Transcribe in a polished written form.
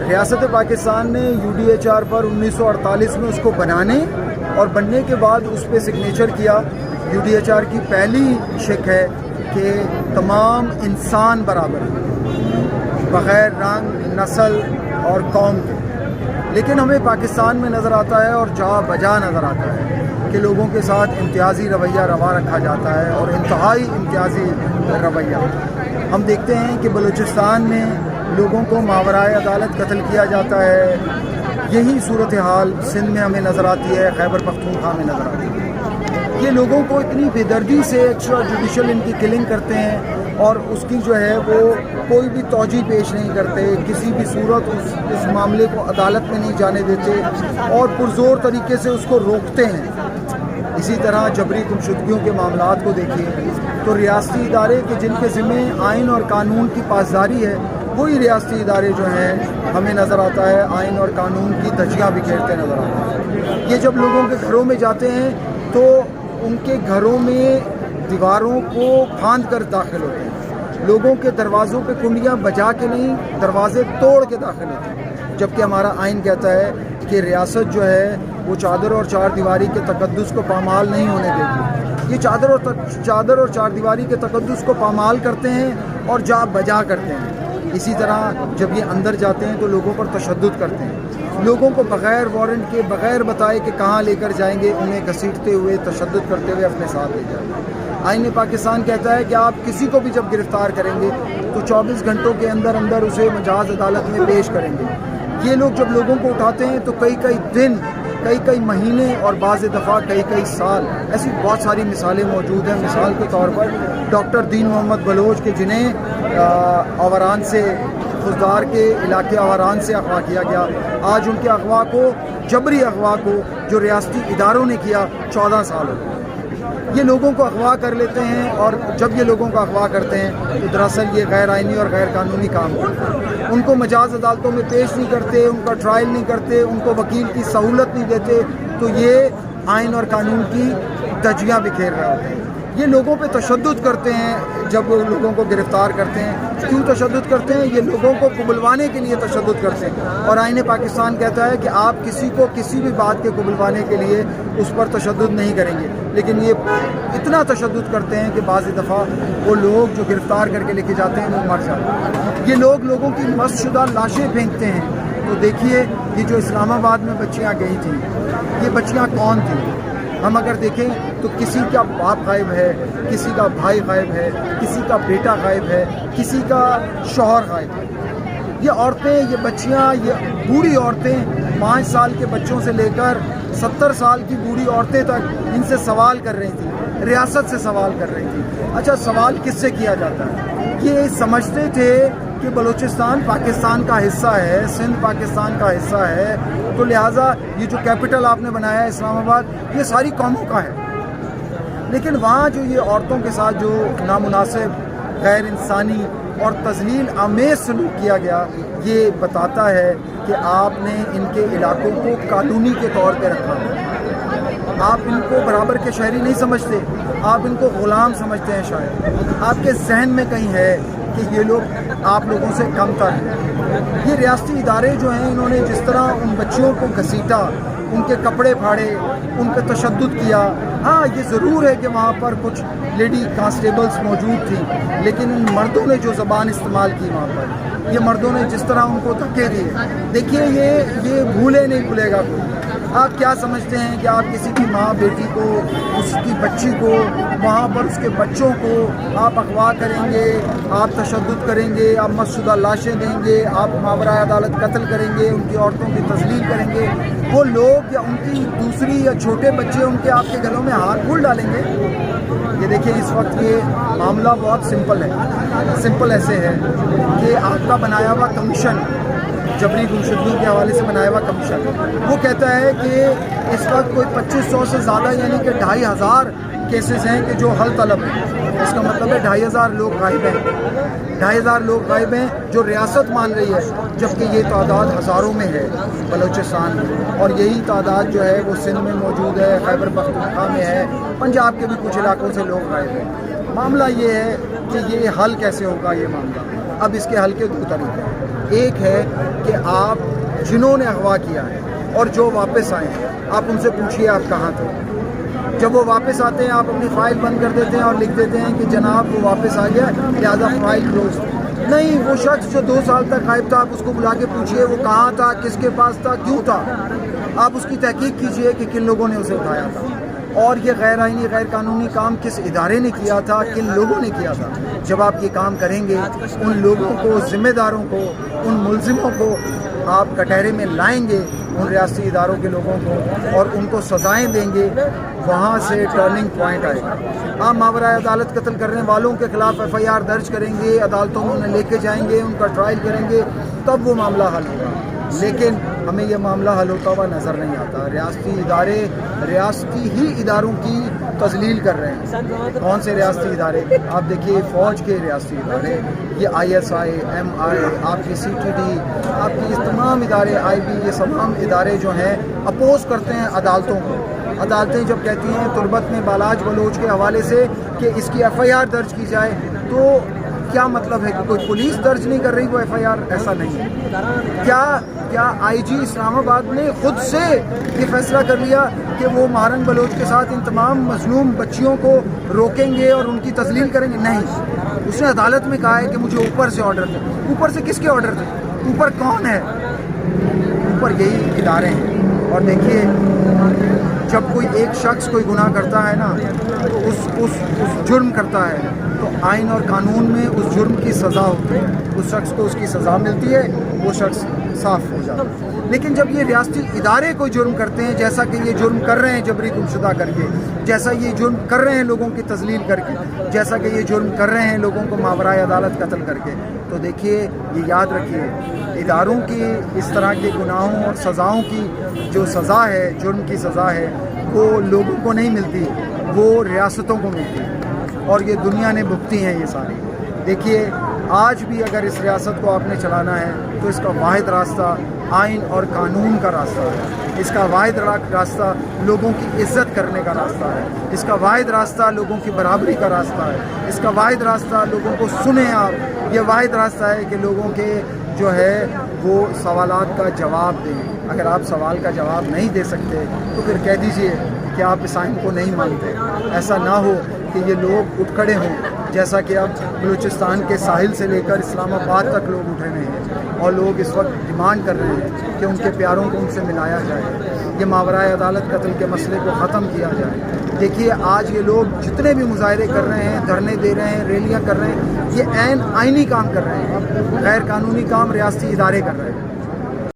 ریاست پاکستان نے UDHR پر 1948 میں اس کو بنانے اور بننے کے بعد اس پہ سگنیچر کیا۔ UDHR کی پہلی شک ہے کہ تمام انسان برابر ہیں بغیر رنگ، نسل اور قوم کے، لیکن ہمیں پاکستان میں نظر آتا ہے اور جا بجا نظر آتا ہے کہ لوگوں کے ساتھ امتیازی رویہ روا رکھا جاتا ہے اور انتہائی امتیازی رویہ۔ ہم دیکھتے ہیں کہ بلوچستان میں لوگوں کو ماورائے عدالت قتل کیا جاتا ہے، یہی صورتحال سندھ میں ہمیں نظر آتی ہے، خیبر پختونخوا میں نظر آتی ہے۔ یہ لوگوں کو اتنی بے دردی سے ایکسٹرا جوڈیشل ان کی کلنگ کرتے ہیں اور اس کی جو ہے وہ کوئی بھی توجہ پیش نہیں کرتے، کسی بھی صورت اس معاملے کو عدالت میں نہیں جانے دیتے اور پرزور طریقے سے اس کو روکتے ہیں۔ اسی طرح جبری گمشدگیوں کے معاملات کو دیکھیے تو ریاستی ادارے کہ جن کے ذمہ آئین اور قانون کی پاسداری ہے، وہی ریاستی ادارے جو ہیں ہمیں نظر آتا ہے آئین اور قانون کی دھجیاں بکھیرتے نظر آتے ہیں۔ یہ جب لوگوں کے گھروں میں جاتے ہیں تو ان کے گھروں میں دیواروں کو پھاند کر داخل ہوتے ہیں، لوگوں کے دروازوں پہ کنڈیاں بجا کے نہیں، دروازے توڑ کے داخل ہوتے ہیں، جبکہ ہمارا آئین کہتا ہے کہ ریاست جو ہے وہ چادر اور چار دیواری کے تقدس کو پامال نہیں ہونے دے گی۔ یہ چادر اور چار دیواری کے تقدس کو پامال کرتے ہیں اور جا بجا کرتے ہیں۔ اسی طرح جب یہ اندر جاتے ہیں تو لوگوں پر تشدد کرتے ہیں، لوگوں کو بغیر وارنٹ کے، بغیر بتائے کہ کہاں لے کر جائیں گے، انہیں گھسیٹتے ہوئے، تشدد کرتے ہوئے اپنے ساتھ لے جائیں گے۔ آئین پاکستان کہتا ہے کہ آپ کسی کو بھی جب گرفتار کریں گے تو 24 گھنٹوں کے اندر اندر اسے مجاز عدالت میں پیش کریں گے۔ یہ لوگ جب لوگوں کو اٹھاتے ہیں تو کئی دن، کئی مہینے اور بعض دفعہ کئی سال، ایسی بہت ساری مثالیں موجود ہیں۔ مثال کے طور پر ڈاکٹر دین محمد بلوچ کے جنہیں آوران سے، خضدار کے علاقے آوران سے اغوا کیا گیا، آج ان کے اغوا کو، جبری اغوا کو جو ریاستی اداروں نے کیا، 14 سال ہو گئے۔ یہ لوگوں کو اغوا کر لیتے ہیں اور جب یہ لوگوں کو اغوا کرتے ہیں تو دراصل یہ غیر آئینی اور غیر قانونی کام کرتے ہیں۔ ان کو مجاز عدالتوں میں پیش نہیں کرتے، ان کا ٹرائل نہیں کرتے، ان کو وکیل کی سہولت نہیں دیتے، تو یہ آئین اور قانون کی دھجیاں بکھیر رہے ہوتے ہیں۔ یہ لوگوں پہ تشدد کرتے ہیں جب وہ لوگوں کو گرفتار کرتے ہیں۔ کیوں تشدد کرتے ہیں؟ یہ لوگوں کو قبلوانے کے لیے تشدد کرتے ہیں، اور آئین پاکستان کہتا ہے کہ آپ کسی کو کسی بھی بات کے قبلوانے کے لیے اس پر تشدد نہیں کریں گے، لیکن یہ اتنا تشدد کرتے ہیں کہ بعض دفعہ وہ لوگ جو گرفتار کر کے لے کے جاتے ہیں وہ مر جاتے ہیں۔ یہ لوگوں کی مست شدہ لاشیں پھینکتے ہیں۔ تو دیکھیے یہ جو اسلام آباد میں بچیاں گئی تھیں، یہ بچیاں کون تھیں؟ ہم اگر دیکھیں تو کسی کا باپ غائب ہے، کسی کا بھائی غائب ہے، کسی کا بیٹا غائب ہے، کسی کا شوہر غائب ہے۔ یہ عورتیں، یہ بچیاں، یہ بوڑھی عورتیں 5 سال کے بچوں سے لے کر 70 سال کی بوڑھی عورتیں تک ان سے سوال کر رہی تھیں، ریاست سے سوال کر رہی تھیں۔ اچھا، سوال کس سے کیا جاتا ہے؟ یہ سمجھتے تھے کہ بلوچستان پاکستان کا حصہ ہے، سندھ پاکستان کا حصہ ہے، تو لہٰذا یہ جو کیپٹل آپ نے بنایا ہے اسلام آباد، یہ ساری قوموں کا ہے۔ لیکن وہاں جو یہ عورتوں کے ساتھ جو نامناسب، غیر انسانی اور تذلیل آمیز سلوک کیا گیا، یہ بتاتا ہے کہ آپ نے ان کے علاقوں کو کالونی کے طور پہ رکھا۔ آپ ان کو برابر کے شہری نہیں سمجھتے، آپ ان کو غلام سمجھتے ہیں۔ شاید آپ کے ذہن میں کہیں ہے کہ یہ لوگ آپ لوگوں سے کم تر ہیں۔ یہ ریاستی ادارے جو ہیں، انہوں نے جس طرح ان بچیوں کو گھسیٹا، ان کے کپڑے پھاڑے، ان پہ تشدد کیا۔ ہاں، یہ ضرور ہے کہ وہاں پر کچھ لیڈی کانسٹیبلز موجود تھیں، لیکن ان مردوں نے جو زبان استعمال کی وہاں پر، یہ مردوں نے جس طرح ان کو دھکے دیے، دیکھیے یہ بھولے نہیں بھولے گا کوئی۔ آپ کیا سمجھتے ہیں کہ آپ کسی کی ماں بیٹی کو، اس کی بچی کو، وہاں پر اس کے بچوں کو آپ اغوا کریں گے، آپ تشدد کریں گے، آپ مسشدہ لاشیں دیں گے، آپ ماورائے عدالت قتل کریں گے، ان کی عورتوں کی تذلیل کریں گے؟ وہ لوگ یا ان کی دوسری یا چھوٹے بچے ان کے آپ کے گلوں میں ہاتھ پھول ڈالیں گے؟ یہ دیکھیں، اس وقت یہ معاملہ بہت سمپل ہے۔ سمپل ایسے ہے کہ آپ کا بنایا ہوا کمیشن، جبری گمشدگی کے حوالے سے بنایا ہوا کمیشن، وہ کہتا ہے کہ اس وقت کوئی 2500 سے زیادہ یعنی کہ 2500 کیسز ہیں کہ جو حل طلب ہیں۔ اس کا مطلب ہے 2500 لوگ غائب ہیں، 2500 لوگ غائب ہیں جو ریاست مان رہی ہے، جبکہ یہ تعداد ہزاروں میں ہے بلوچستان میں، اور یہی تعداد جو ہے وہ سندھ میں موجود ہے، خیبر پختونخوا میں ہے، پنجاب کے بھی کچھ علاقوں سے لوگ غائب ہیں۔ معاملہ یہ ہے کہ یہ حل کیسے ہوگا؟ یہ معاملہ اب اس کے حل کے 2 طریقے ہیں۔ ایک ہے کہ آپ جنہوں نے اغوا کیا ہے اور جو واپس آئے ہیں آپ ان سے پوچھیے آپ کہاں تھے. جب وہ واپس آتے ہیں آپ اپنی فائل بند کر دیتے ہیں اور لکھ دیتے ہیں کہ جناب وہ واپس آ گیا لہٰذا فائل کلوز. نہیں, وہ شخص جو 2 سال تک غائب تھا آپ اس کو بلا کے پوچھیے وہ کہاں تھا, کس کے پاس تھا, کیوں تھا. آپ اس کی تحقیق کیجئے کہ کن لوگوں نے اسے اٹھایا تھا اور یہ غیر آئینی غیر قانونی کام کس ادارے نے کیا تھا, کن لوگوں نے کیا تھا. جب آپ یہ کام کریں گے ان لوگوں کو, ذمہ داروں کو, ان ملزموں کو آپ کٹہرے میں لائیں گے, ان ریاستی اداروں کے لوگوں کو, اور ان کو سزائیں دیں گے, وہاں سے ٹرننگ پوائنٹ آئے گا. آپ ماورائے عدالت قتل کرنے والوں کے خلاف FIR درج کریں گے, عدالتوں میں انہیں لے کے جائیں گے, ان کا ٹرائل کریں گے, تب وہ معاملہ حل ہوگا. لیکن ہمیں یہ معاملہ حل ہوتا ہوا نظر نہیں آتا. ریاستی ادارے ریاستی ہی اداروں کی تذلیل کر رہے ہیں. کون سے ریاستی ادارے؟ آپ دیکھیے فوج کے ریاستی ادارے, یہ ISI, MI, آپ کی CTD, آپ کی اس تمام ادارے, IB, یہ تمام ادارے جو ہیں اپوز کرتے ہیں عدالتوں کو. عدالتیں جب کہتی ہیں تربت میں بالاج بلوچ کے حوالے سے کہ اس کی FIR درج کی جائے, تو کیا مطلب ہے کہ کوئی پولیس درج نہیں کر رہی وہ FIR؟ ایسا نہیں ہے. کیا IG اسلام آباد نے خود سے یہ فیصلہ کر لیا کہ وہ مہرنگ بلوچ کے ساتھ ان تمام مظلوم بچیوں کو روکیں گے اور ان کی تذلیل کریں گے؟ نہیں, اس نے عدالت میں کہا ہے کہ مجھے اوپر سے آرڈر تھے. اوپر سے کس کے آرڈر تھے؟ اوپر کون ہے؟ اوپر یہی ادارے ہیں. اور دیکھیے جب کوئی ایک شخص کوئی گناہ کرتا ہے نا, تو اس جرم کرتا ہے تو آئین اور قانون میں اس جرم کی سزا ہوتی ہے, اس شخص کو اس کی سزا ملتی ہے, وہ شخص صاف ہو جاتا ہے. لیکن جب یہ ریاستی ادارے کوئی جرم کرتے ہیں, جیسا کہ یہ جرم کر رہے ہیں جبری گمشدہ کر کے, جیسا یہ جرم کر رہے ہیں لوگوں کی تذلیل کر کے, جیسا کہ یہ جرم کر رہے ہیں لوگوں کو ماورائے عدالت قتل کر کے, تو دیکھیے یہ یاد رکھیے اداروں کی اس طرح کے گناہوں اور سزاؤں کی جو سزا ہے, جرم کی سزا ہے, وہ لوگوں کو نہیں ملتی, وہ ریاستوں کو ملتی ہے, اور یہ دنیا نے بھگتی ہیں یہ ساری. دیکھیے آج بھی اگر اس ریاست کو آپ نے چلانا ہے تو اس کا واحد راستہ آئین اور قانون کا راستہ ہے. اس کا واحد راستہ لوگوں کی عزت کرنے کا راستہ ہے. اس کا واحد راستہ لوگوں کی برابری کا راستہ ہے. اس کا واحد راستہ لوگوں کو سنیں آپ. یہ واحد راستہ ہے کہ لوگوں کے جو ہے وہ سوالات کا جواب دیں. اگر آپ سوال کا جواب نہیں دے سکتے تو پھر کہہ دیجئے کہ آپ اس آئین کو نہیں مانتے. ایسا نہ ہو کہ یہ لوگ اٹھ کھڑے ہوں جیسا کہ اب بلوچستان کے ساحل سے لے کر اسلام آباد تک لوگ اٹھے ہوئے ہیں اور لوگ اس وقت ڈیمانڈ کر رہے ہیں کہ ان کے پیاروں کو ان سے ملایا جائے, یہ ماورائے عدالت قتل کے مسئلے کو ختم کیا جائے. دیکھیے آج یہ لوگ جتنے بھی مظاہرے کر رہے ہیں, دھرنے دے رہے ہیں, ریلیاں کر رہے ہیں, یہ عین آئینی کام کر رہے ہیں, غیر قانونی کام ریاستی ادارے کر رہے ہیں.